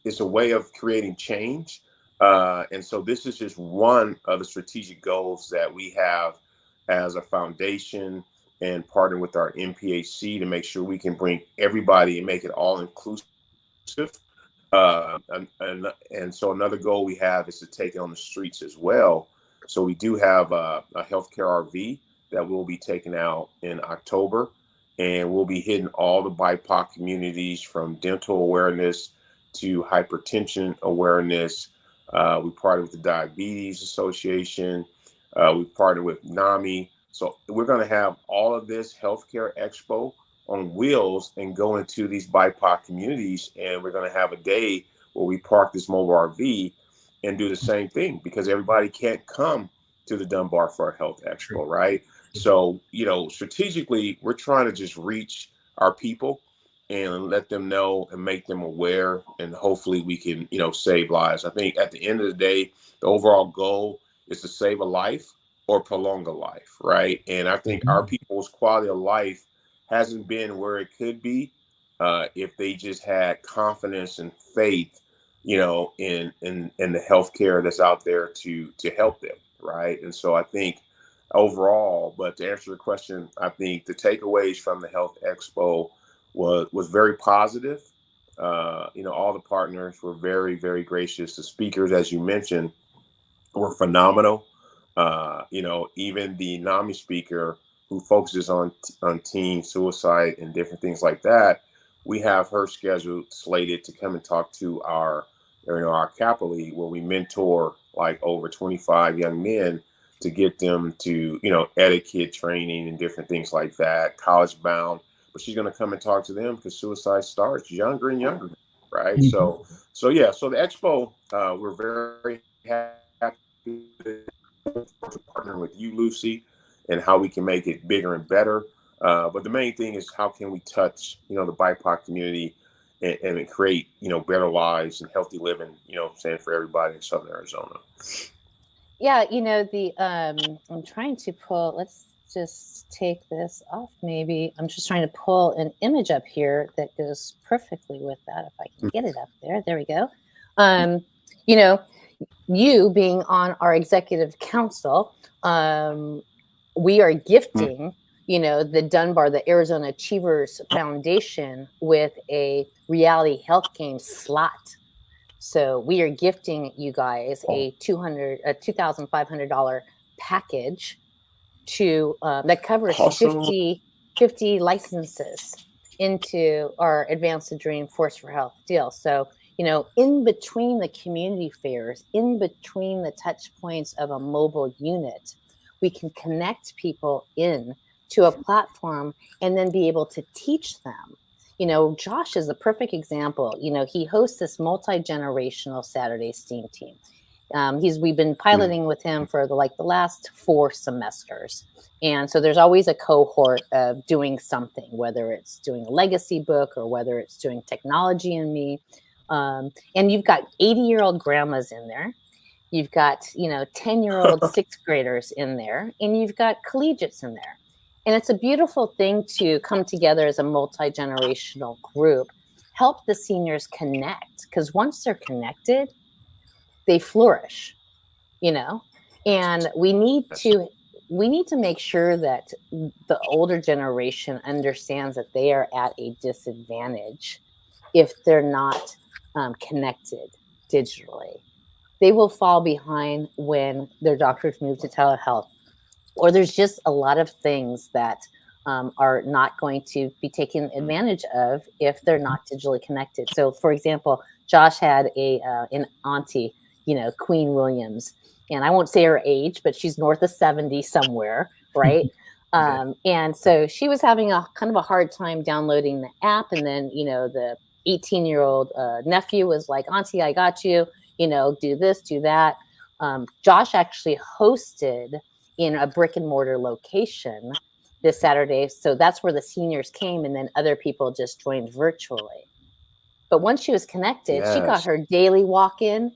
S5: it's a way of creating change. And so this is just one of the strategic goals that we have as a foundation, and partner with our MPHC to make sure we can bring everybody and make it all inclusive. And so another goal we have is to take it on the streets as well. So we do have a healthcare RV that we'll be taking out in October, and we'll be hitting all the BIPOC communities from dental awareness to hypertension awareness. We partnered with the Diabetes Association. We partnered with NAMI. So we're going to have all of this healthcare expo on wheels and go into these BIPOC communities. And we're going to have a day where we park this mobile RV and do the same thing, because everybody can't come to the Dunbar for a health expo, right? So, strategically, we're trying to just reach our people and let them know and make them aware, and hopefully we can, save lives. I think at the end of the day, the overall goal is to save a life or prolong a life, right? And I think our people's quality of life hasn't been where it could be, if they just had confidence and faith, in the healthcare that's out there to help them, right? And so I think overall, but to answer your question, I think the takeaways from the Health Expo was very positive. All the partners were very, very gracious. The speakers, as you mentioned, were phenomenal. Even the NAMI speaker who focuses on teen suicide and different things like that, we have her scheduled slated to come and talk to our Kappa League, where we mentor like over 25 young men to get them to, etiquette training and different things like that, college bound. But she's going to come and talk to them because suicide starts younger and younger, right? So yeah, so the expo, we're very happy to partner with you, Lucy, and how we can make it bigger and better. But the main thing is how can we touch, the BIPOC community and create, better lives and healthy living, saying for everybody in Southern Arizona.
S2: Yeah, I'm trying to pull, let's just take this off maybe. I'm just trying to pull an image up here that goes perfectly with that. If I can get it up there. There we go. You being on our executive council, we are gifting, the Dunbar, the Arizona Achievers Foundation, with a reality health game slot. So we are gifting you guys a $2,500 package to that covers
S5: Awesome.
S2: 50 licenses into our Advance the Dream Force for Health deal. So, in between the community fairs, in between the touch points of a mobile unit, we can connect people in to a platform and then be able to teach them. Josh is the perfect example. He hosts this multi-generational Saturday STEAM team. We've been piloting with him for the last 4 semesters. And so there's always a cohort of doing something, whether it's doing a legacy book or whether it's doing technology and me. And you've got 80-year-old grandmas in there. You've got, 10-year-old 6th graders in there, and you've got collegiates in there. And it's a beautiful thing to come together as a multi-generational group, help the seniors connect, because once they're connected, they flourish, and we need to make sure that the older generation understands that they are at a disadvantage if they're not connected digitally. They will fall behind when their doctors move to telehealth, or there's just a lot of things that are not going to be taken advantage of if they're not digitally connected. So, for example, Josh had an auntie, Queen Williams, and I won't say her age, but she's north of 70 somewhere, right? And so she was having a kind of a hard time downloading the app, and then the 18-year-old nephew was like, "Auntie, I got you. Do this, do that." Josh actually hosted in a brick and mortar location this Saturday. So that's where the seniors came, and then other people just joined virtually. But once she was connected, she got her daily walk-in,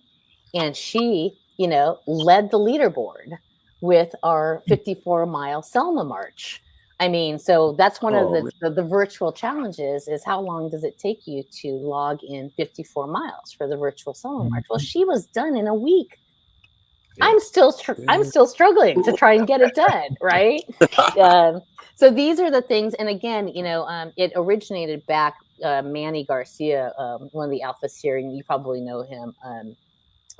S2: and she, led the leaderboard with our 54-mile Selma March. I mean, so that's one of the virtual challenges is how long does it take you to log in 54 miles for the virtual Selma March? Well, she was done in a week. I'm still struggling to try and get it done, right? So these are the things, and again, it originated back. Manny Garcia, one of the alphas here, and you probably know him.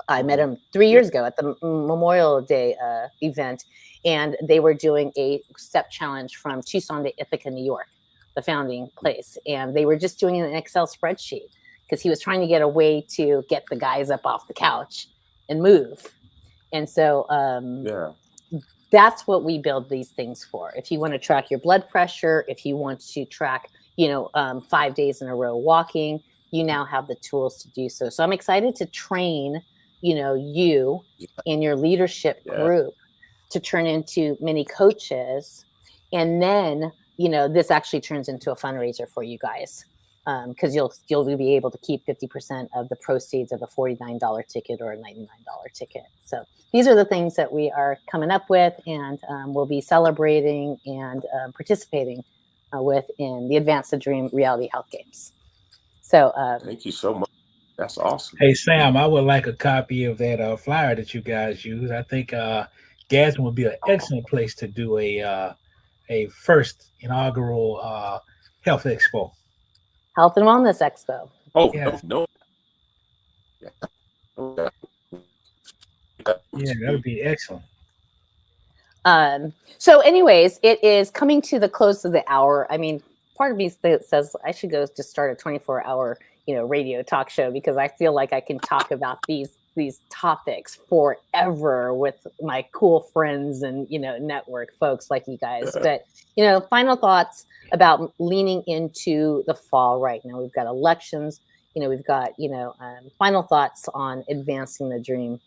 S2: I met him 3 years ago at the Memorial Day event, and they were doing a step challenge from Tucson to Ithaca, New York, the founding place, and they were just doing an Excel spreadsheet because he was trying to get a way to get the guys up off the couch and move. And so that's what we build these things for. If you want to track your blood pressure, if you want to track, 5 days in a row walking, you now have the tools to do so. So I'm excited to train, you and your leadership group to turn into mini coaches. And then, this actually turns into a fundraiser for you guys. because you'll be able to keep 50% of the proceeds of a $49 ticket or a $99 ticket. So these are the things that we are coming up with, and we'll be celebrating and participating with in the Advance the Dream Reality Health Games. So
S5: thank you so much. That's awesome.
S3: Hey Sam, I would like a copy of that flyer that you guys use. I think Gadsden would be an excellent place to do a first inaugural health expo.
S2: Health and Wellness Expo.
S5: Oh,
S3: yes.
S5: no.
S3: Yeah, that would be excellent.
S2: So anyways, it is coming to the close of the hour. I mean, part of me says I should go just start a 24-hour, radio talk show, because I feel like I can talk about these topics forever with my cool friends and, network folks like you guys. But, final thoughts about leaning into the fall right now. We've got elections, we've got, final thoughts on advancing the dream.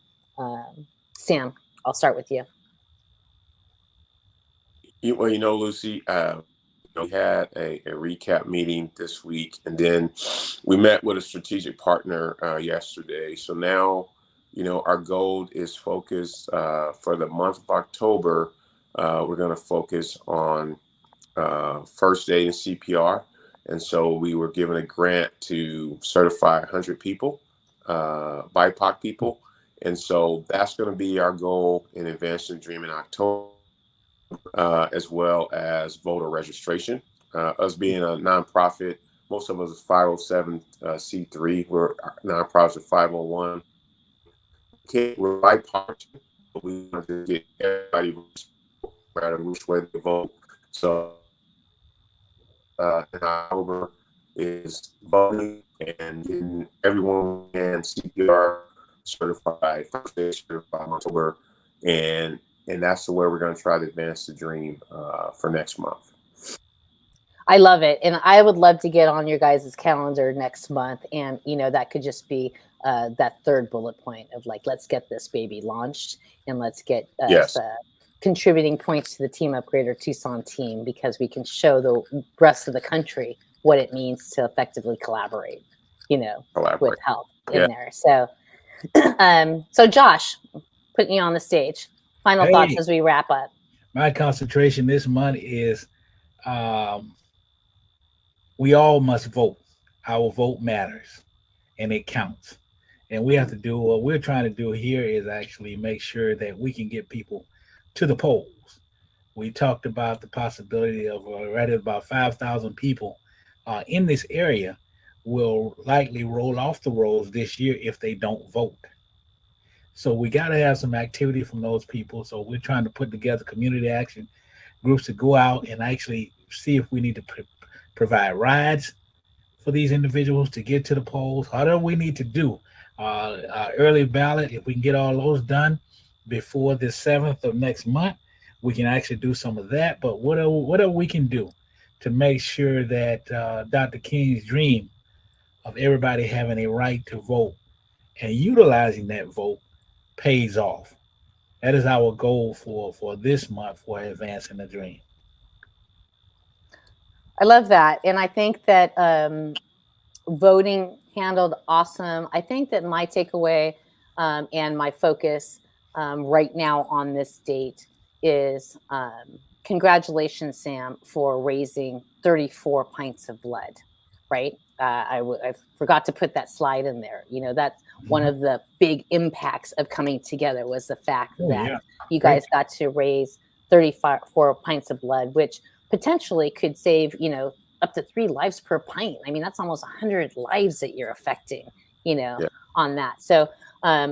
S2: Sam, I'll start with you.
S5: Well, Lucy, we had a recap meeting this week, and then we met with a strategic partner yesterday. So now, our goal is focused for the month of October. We're going to focus on first aid and CPR. And so we were given a grant to certify 100 people, BIPOC people. And so that's going to be our goal in Advancing the Dream in October. As well as voter registration. Us being a nonprofit, most of us is 507c3. We're nonprofits at 501. We're bipartisan, but we want to get everybody, no matter which way they vote. So in October is voting and getting everyone and CPR certified, first aid certified in October, and that's the way we're going to try to advance the dream for next month.
S2: I love it. And I would love to get on your guys' calendar next month. And, that could just be that third bullet point of like, let's get this baby launched and let's get contributing points to the Team Up Greater Tucson team, because we can show the rest of the country what it means to effectively collaborate, with health in there. So, so Josh, putting you on the stage. Final thoughts as we wrap up.
S3: My concentration this month is we all must vote. Our vote matters and it counts. And we have to do what we're trying to do here is actually make sure that we can get people to the polls. We talked about the possibility of already about 5,000 people in this area will likely roll off the rolls this year if they don't vote. So we got to have some activity from those people. So we're trying to put together community action groups to go out and actually see if we need to provide rides for these individuals to get to the polls. Whatever we need to do, early ballot, if we can get all those done before the 7th of next month, we can actually do some of that. But whatever we can do to make sure that Dr. King's dream of everybody having a right to vote and utilizing that vote pays off. That is our goal for this month for Advancing the Dream.
S2: I love that. And I think that voting handled awesome. I think that my takeaway and my focus right now on this date is congratulations, Sam, for raising 34 pints of blood, right? I forgot to put that slide in there. That's one of the big impacts of coming together was the fact that you guys got to raise 34 pints of blood, which potentially could save, up to 3 lives per pint. I mean, that's almost 100 lives that you're affecting, on that. So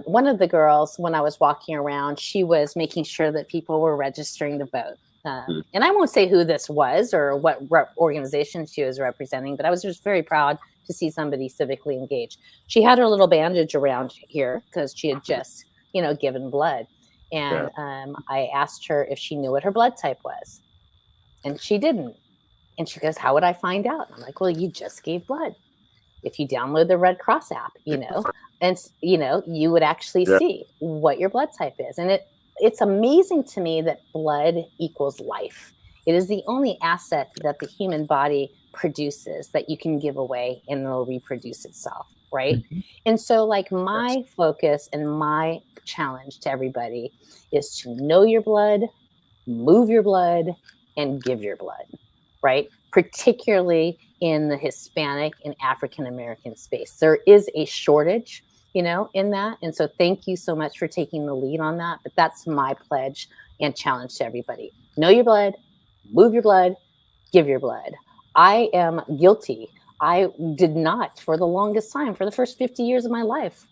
S2: one of the girls, when I was walking around, she was making sure that people were registering to vote. And I won't say who this was or what organization she was representing, but I was just very proud to see somebody civically engaged. She had her little bandage around here because she had just, given blood. And I asked her if she knew what her blood type was. And she didn't. And she goes, how would I find out? I'm like, well, you just gave blood. If you download the Red Cross app, and, you would actually see what your blood type is. And it's amazing to me that blood equals life. It is the only asset that the human body produces that you can give away and it'll reproduce itself, right? And so like my focus and my challenge to everybody is to know your blood, move your blood, and give your blood, right? Particularly in the Hispanic and African American space. There is a shortage, you know, in that. And so thank you so much for taking the lead on that. But that's my pledge and challenge to everybody. Know your blood, move your blood, give your blood. I am guilty. I did not for the longest time, for the first 50 years of my life.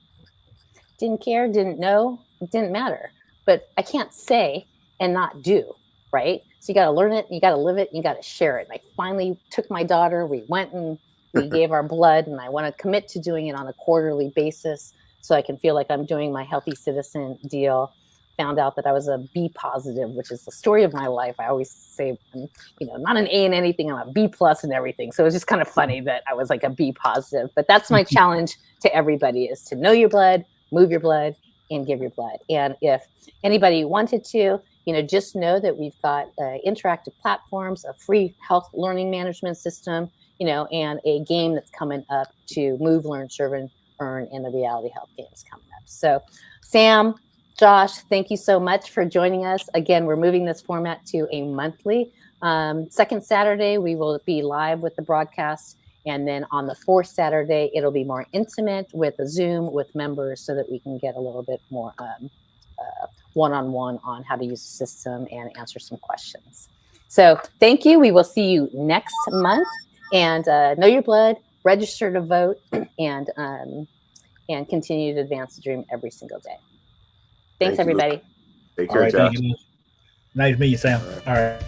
S2: Didn't care, didn't know, it didn't matter. But I can't say and not do, right? So you got to learn it, you got to live it, you got to share it. And I finally took my daughter, we went and we gave our blood, and I want to commit to doing it on a quarterly basis so I can feel like I'm doing my healthy citizen deal. Found out that I was a B positive, which is the story of my life. I always say, you know, not an A in anything, I'm a B plus in everything. So it's just kind of funny that I was like a B positive. But that's my challenge to everybody, is to know your blood, move your blood, and give your blood. And if anybody wanted to, you know, just know that we've got interactive platforms, a free health learning management system, you know, and a game that's coming up to move, learn, serve, and earn, and the reality health games coming up. So Sam, Josh, thank you so much for joining us. Again, we're moving this format to a monthly. Second Saturday, we will be live with the broadcast. And then on the fourth Saturday, it'll be more intimate with a Zoom with members so that we can get a little bit more one-on-one on how to use the system and answer some questions. So thank you. We will see you next month. And know your blood, register to vote, and continue to advance the dream every single day. Thanks, everybody.
S5: Take care, Josh.
S3: Nice to meet you, Sam. All right.